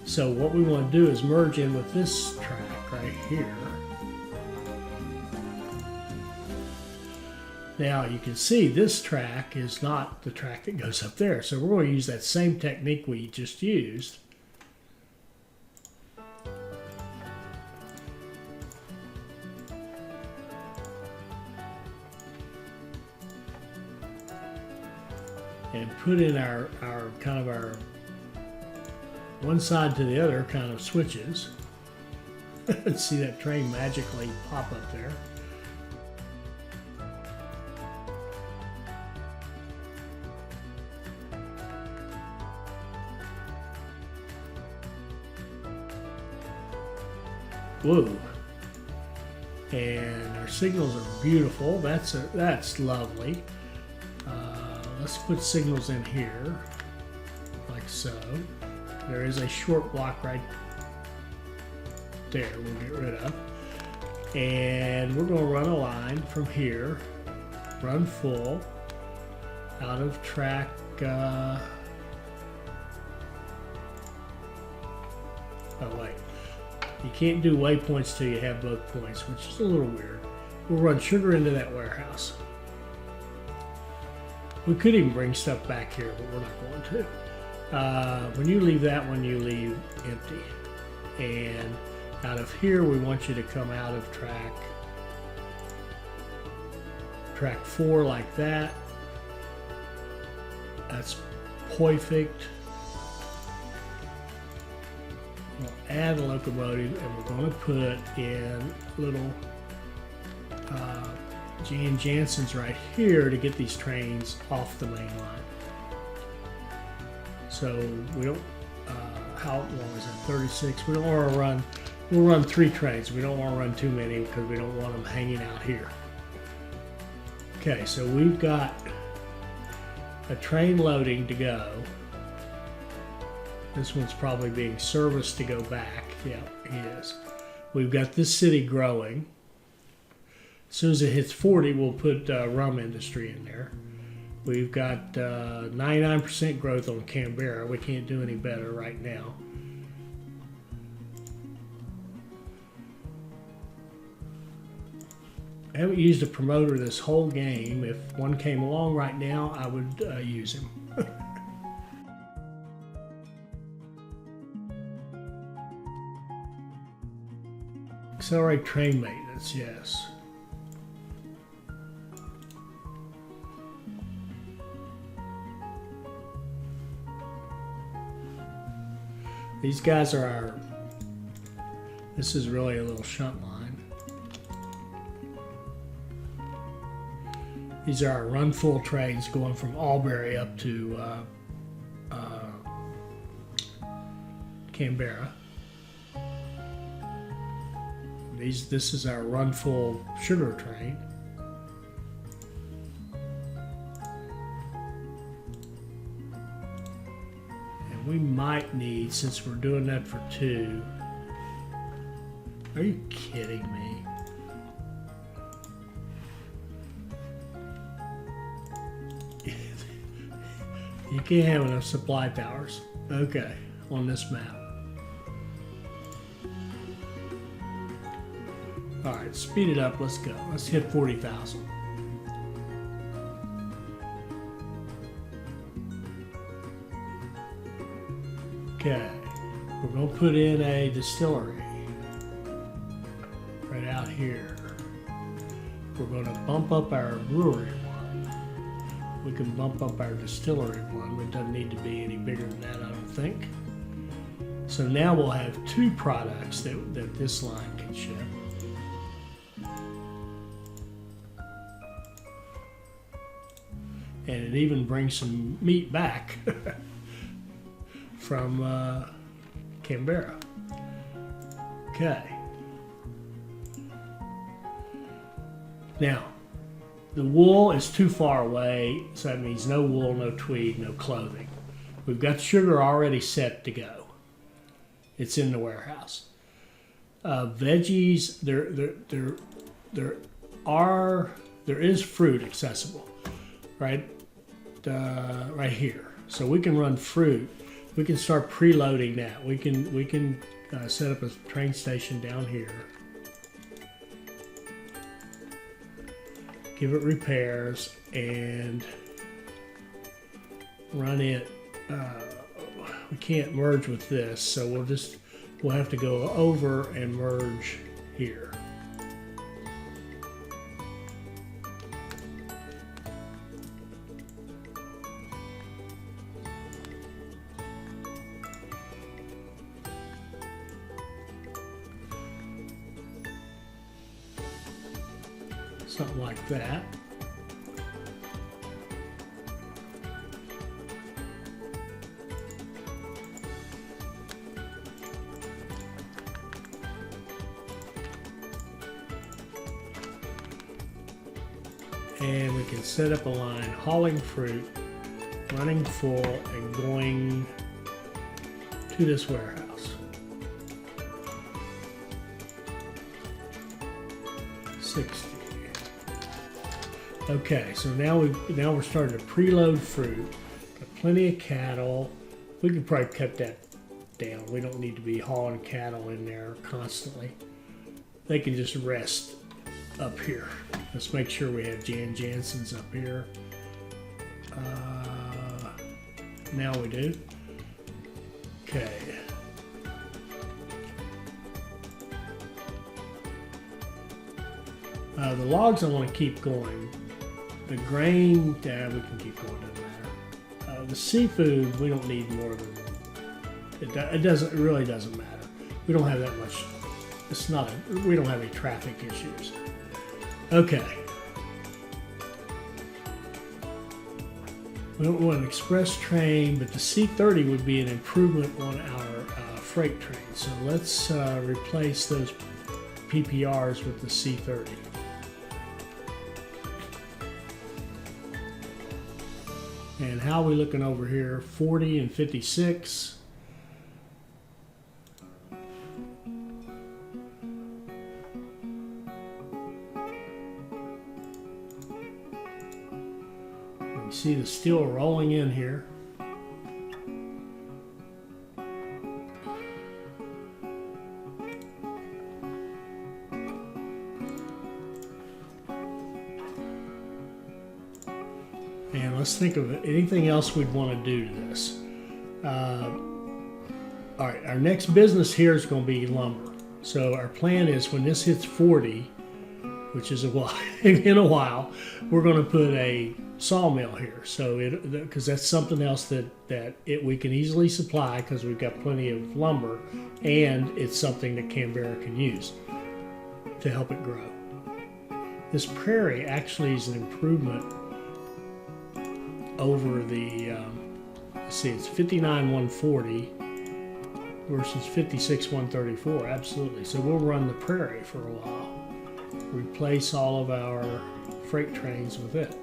So what we want to do is merge in with this track right here. Now you can see this track is not the track that goes up there, so we're going to use that same technique we just used. And put in our one side to the other kind of switches. See that train magically pop up there. Whoa. And our signals are beautiful. That's lovely. let's put signals in here, like so. There is a short block right there we'll get rid of. And we're going to run a line from here, run full, out of track, oh wait, you can't do waypoints till you have both points, which is a little weird. We'll run sugar into that warehouse. We could even bring stuff back here, but we're not going to. When you leave that one, you leave empty. And out of here, we want you to come out of track 4 like that. That's perfect. We'll add a locomotive, and we're going to put in little Jan Jansen's right here to get these trains off the main line. So we don't, how long is that, 36? We don't want to run, we'll run 3 trains. We don't want to run too many because we don't want them hanging out here. Okay, so we've got a train loading to go. This one's probably being serviced to go back. Yeah, it is. We've got this city growing. As soon as it hits 40, we'll put rum industry in there. We've got 99% growth on Canberra. We can't do any better right now. I haven't used a promoter this whole game. If one came along right now, I would use him. Accelerate train maintenance, yes. These guys are our, this is really a little shunt line. These are our run full trains going from Albury up to Canberra. This is our run full sugar train. And we might need, since we're doing that for 2. Are you kidding me? You can't have enough supply towers. Okay, on this map. All right, speed it up. Let's go. Let's hit 40,000. Okay, we're going to put in a distillery right out here. We're going to bump up our brewery one. We can bump up our distillery one. It doesn't need to be any bigger than that, I don't think. So now we'll have 2 products that this line can ship. And it even brings some meat back from Canberra. Okay. Now, the wool is too far away, so that means no wool, no tweed, no clothing. We've got sugar already set to go. It's in the warehouse. Veggies, there is fruit accessible, right? Right here. So we can run fruit. We can start preloading that. We can set up a train station down here. Give it repairs and run it. We can't merge with this, so we'll have to go over and merge here. Something like that. And we can set up a line hauling fruit running full and going to this warehouse. 60. Okay, so now we're starting to preload fruit. Got plenty of cattle. We could probably cut that down. We don't need to be hauling cattle in there constantly. They can just rest up here. Let's make sure we have Jan Jansen's up here. Now we do. Okay. The logs I want to keep going. The grain, yeah, we can keep going, doesn't matter. The seafood, we don't need more than, it really doesn't matter. We don't have that much, we don't have any traffic issues. Okay. We don't want an express train, but the C30 would be an improvement on our freight train. So let's replace those PPRs with the C30. And how are we looking over here? 40 and 56. You see the steel rolling in here. And let's think of anything else we'd want to do to this. All right, our next business here is going to be lumber. So our plan is when this hits 40, which is a while, in a while, we're going to put a sawmill here. So because that's something else that we can easily supply because we've got plenty of lumber, and it's something that Canberra can use to help it grow. This prairie actually is an improvement over the, let's see, it's 59,140 versus 56,134, absolutely. So we'll run the prairie for a while, replace all of our freight trains with it.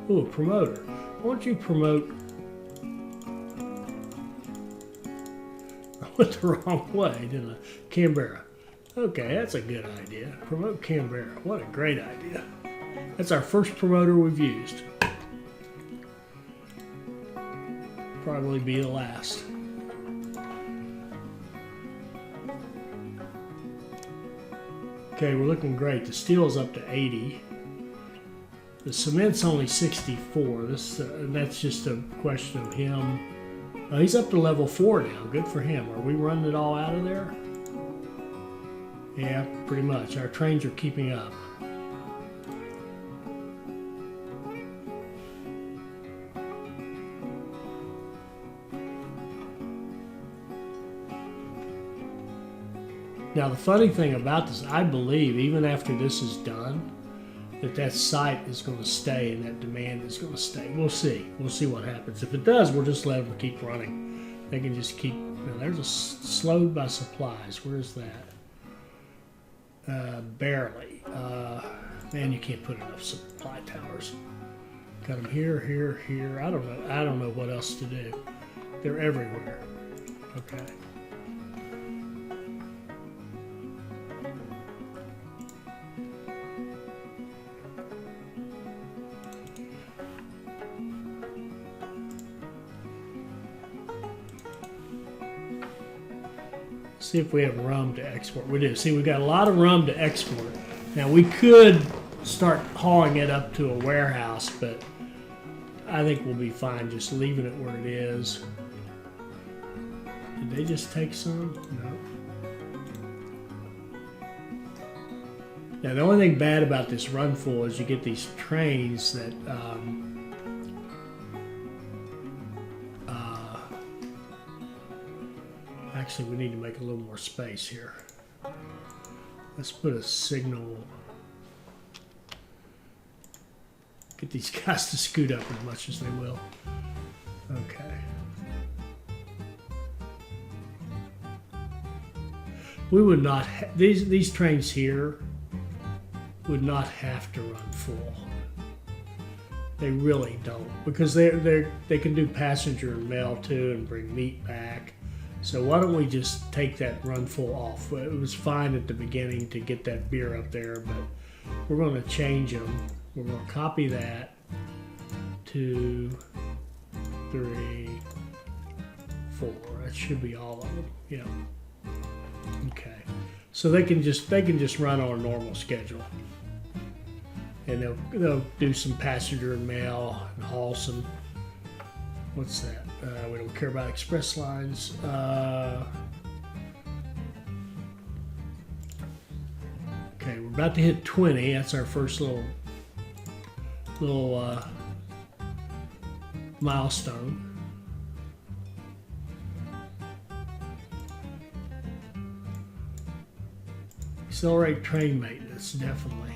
Ooh, a promoter. Why don't you promote? I went the wrong way, didn't I? Canberra. Okay, that's a good idea. Promote Canberra. What a great idea. That's our first promoter we've used. Probably be the last. Okay, we're looking great. The steel's up to 80. The cement's only 64. That's just a question of him. He's up to level 4 now. Good for him. Are we running it all out of there? Yeah, pretty much. Our trains are keeping up. Now the funny thing about this, I believe even after this is done, that site is going to stay and that demand is going to stay. We'll see. We'll see what happens. If it does, we'll just let them keep running. They can just keep. There's a slowed by supplies. Where's that? Barely. Man, you can't put enough supply towers. Got them here, here, here. I don't know what else to do. They're everywhere. Okay. See if we have rum to export. We do. See, we've got a lot of rum to export. Now, we could start hauling it up to a warehouse, but I think we'll be fine just leaving it where it is. Did they just take some? No. Now, the only thing bad about this run full is you get these trains that actually, we need to make a little more space here. Let's put a signal. Get these guys to scoot up as much as they will. Okay. we would not these trains here would not have to run full. They really don't, because they can do passenger and mail too and bring meat back. So why don't we just take that run full off? It was fine at the beginning to get that beer up there, but we're going to change them. We're going to copy that. 2, 3, 4. That should be all of them. Yeah. Okay. So they can just run on a normal schedule, and they'll do some passenger and mail and haul some. What's that? We don't care about express lines. Okay, we're about to hit 20. That's our first little milestone. Accelerate train maintenance, definitely.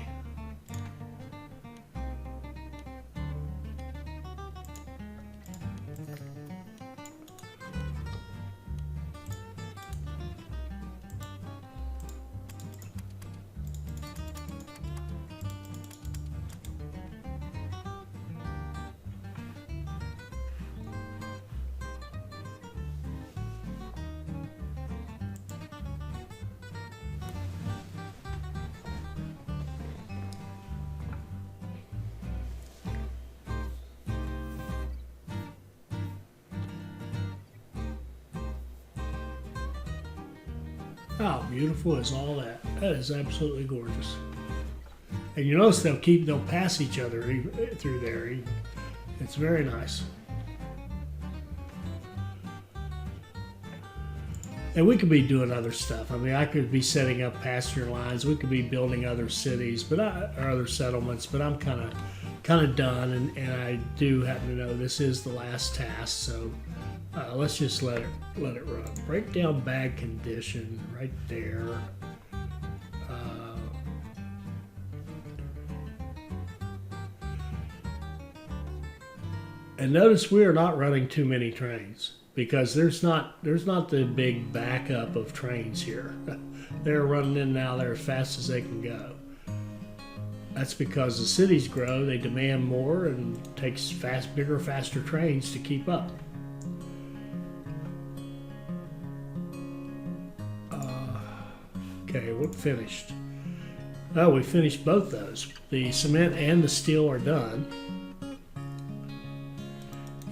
How beautiful is all that? That is absolutely gorgeous. And you notice they'll pass each other through there. It's very nice. And we could be doing other stuff. I mean, I could be setting up passenger lines. We could be building other cities, or other settlements. But I'm kind of done, and I do happen to know this is the last task. So let's just let it run. Break down bag condition right there. And notice we are not running too many trains, because there's not the big backup of trains here. They're running in now there as fast as they can go. That's because the cities grow, they demand more, and it takes bigger, faster trains to keep up. Okay, what finished? Oh, we finished both those. The cement and the steel are done.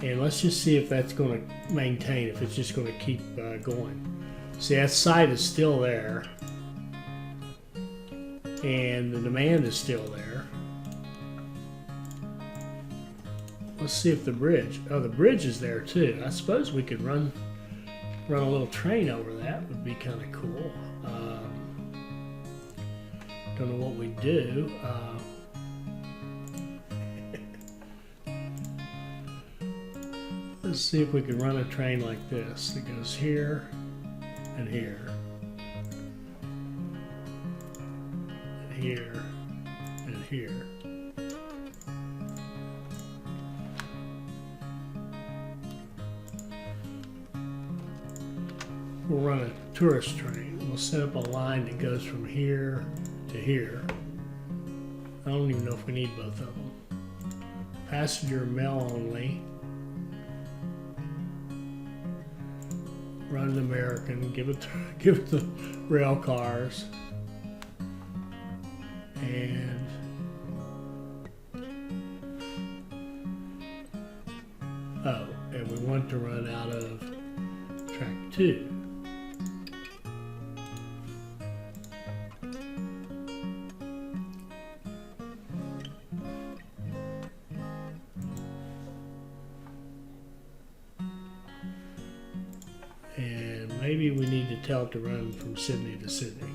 And let's just see if that's going to maintain, if it's just going to keep going. See, that site is still there. And the demand is still there. Let's see if the bridge, the bridge is there too. I suppose we could run a little train over that. Would be kind of cool. Don't know what we do. Let's see if we can run a train like this that goes here and here and here and here. We'll run a tourist train. We'll set up a line that goes from here to here. I don't even know if we need both of them. Passenger mail only. Run an American. Give it the rail cars. And and we want to run out of track 2. And maybe we need to tell it to run from Sydney to Sydney.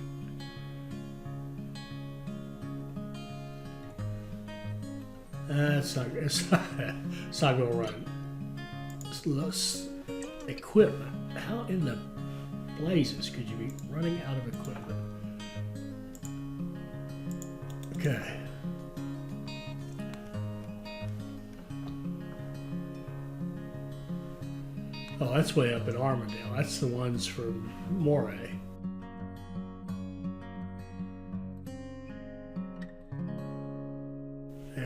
It's not going to run. Equipment. How in the blazes could you be running out of equipment? Okay. Oh, that's way up in Armadale. That's the ones from Moray.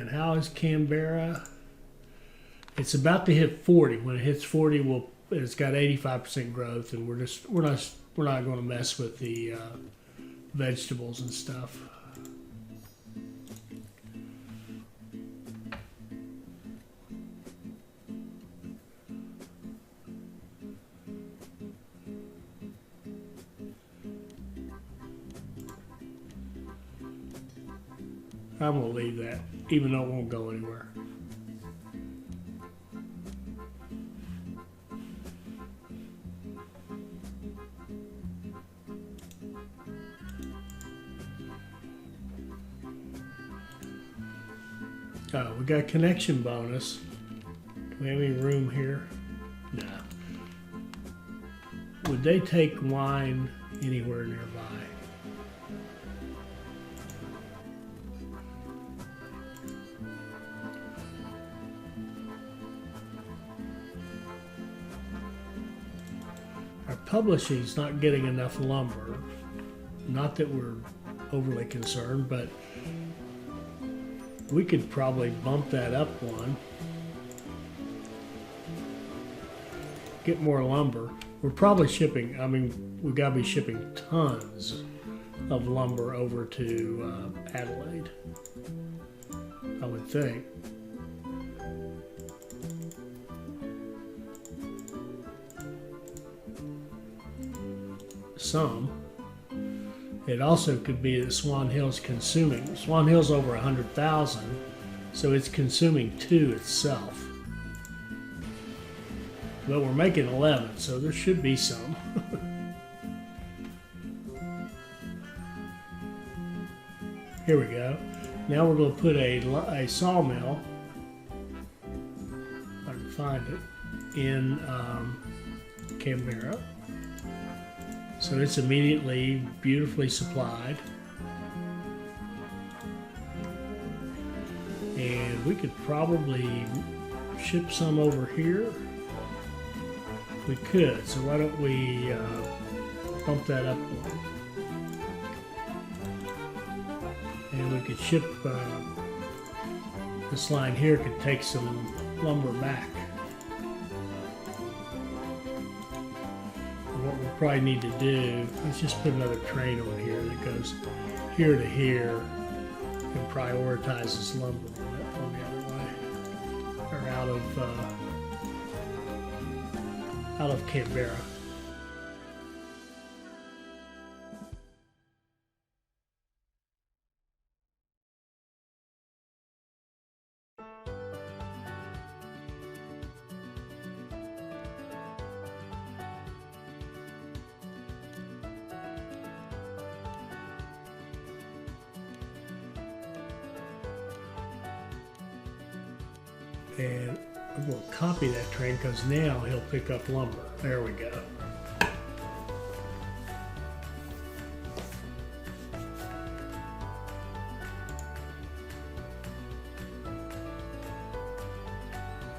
And how is Canberra? It's about to hit 40. When it hits 40, it's got 85% growth, and we're not going to mess with the vegetables and stuff. I'm going to leave that, even though it won't go anywhere. Oh, we got connection bonus. Do we have any room here? No. Would they take wine anywhere nearby? Our publishing's not getting enough lumber. Not that we're overly concerned, but we could probably bump that up one. Get more lumber. We're probably shipping, I mean, we've got to be shipping tons of lumber over to Adelaide, I would think. Some. It also could be that Swan Hill's consuming. Swan Hill's over 100,000, so it's consuming 2 itself. But we're making 11, so there should be some. Here we go. Now we're going to put a sawmill, if I can find it, in Canberra. So it's immediately beautifully supplied. And we could probably ship some over here. We could, so why don't we bump that up one. And we could ship, this line here could take some lumber back. What we probably need to do, let's just put another train on here that goes here to here and prioritizes lumber on the other way, or out of Canberra. And I'm going to copy that train because now he'll pick up lumber. There we go.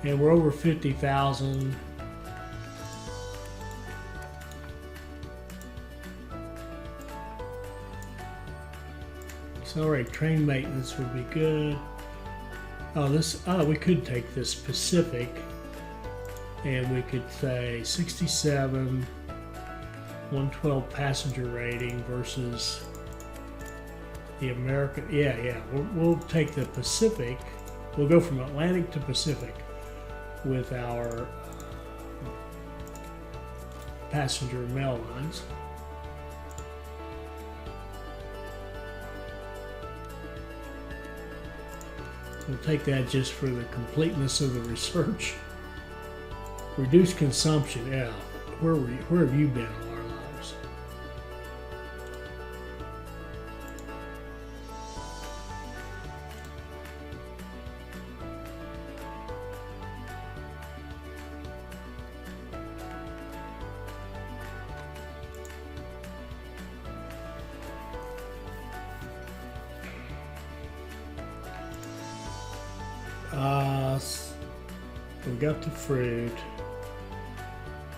And we're over 50,000. Accelerate train maintenance would be good. We could take this Pacific and we could say 67, 112 passenger rating versus the American. Yeah. We'll take the Pacific. We'll go from Atlantic to Pacific with our passenger mail lines. We'll take that just for the completeness of the research. Reduce consumption. Yeah, where have you been all our lives? We got the fruit.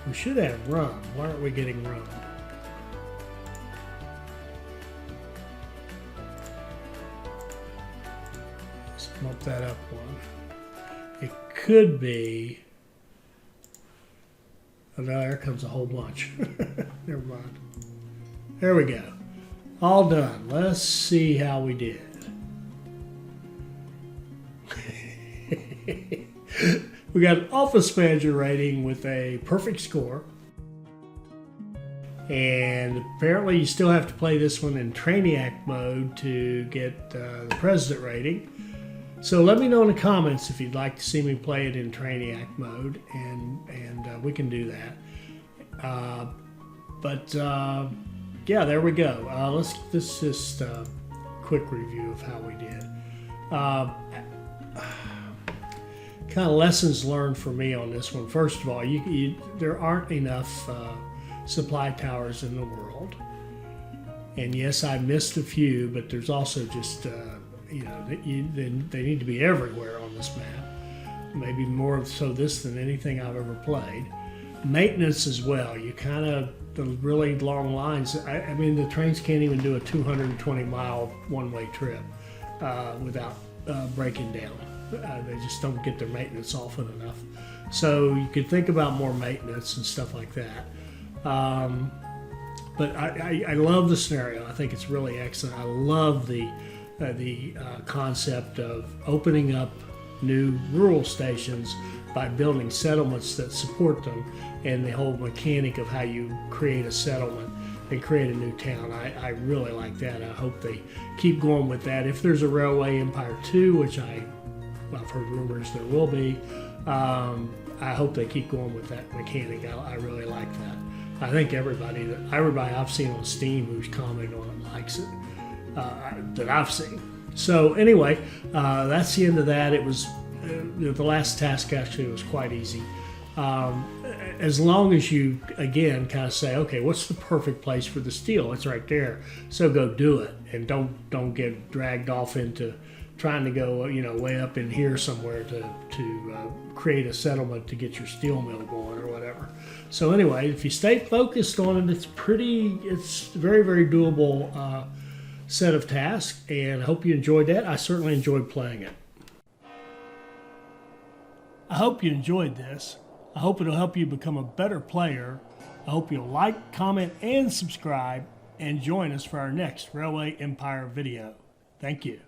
We should have rum. Why aren't we getting rum? bump that up one. It could be, oh no, there comes a whole bunch. Never mind. There we go. All done. Let's see how we did. We got an office manager rating with a perfect score. And apparently you still have to play this one in Trainiac mode to get the president rating. So let me know in the comments if you'd like to see me play it in Trainiac mode, and we can do that. Yeah, there we go. Let's just quick review of how we did. Kind of lessons learned for me on this one. First of all, there aren't enough supply towers in the world, and yes, I missed a few, but there's also just they need to be everywhere on this map. Maybe more so this than anything I've ever played. Maintenance as well. You kind of, the really long lines. I mean, the trains can't even do a 220-mile one-way trip without breaking down. They just don't get their maintenance often enough. So you could think about more maintenance and stuff like that. But I love the scenario. I think it's really excellent. I love the concept of opening up new rural stations by building settlements that support them, and the whole mechanic of how you create a settlement and create a new town. I really like that. I hope they keep going with that. If there's a Railway Empire 2, which I've heard rumors there will be, I hope they keep going with that mechanic. I really like that. I think everybody I've seen on Steam who's commented on it likes it, that I've seen. So anyway, that's the end of that. It was the last task actually was quite easy. As long as you, again, kind of say, okay, what's the perfect place for the steel? It's right there. So go do it, and don't get dragged off into trying to go, way up in here somewhere to create a settlement to get your steel mill going or whatever. So anyway, if you stay focused on it, it's very, very doable set of tasks, and I hope you enjoyed that. I certainly enjoyed playing it. I hope you enjoyed this. I hope it'll help you become a better player. I hope you'll like, comment, and subscribe, and join us for our next Railway Empire video. Thank you.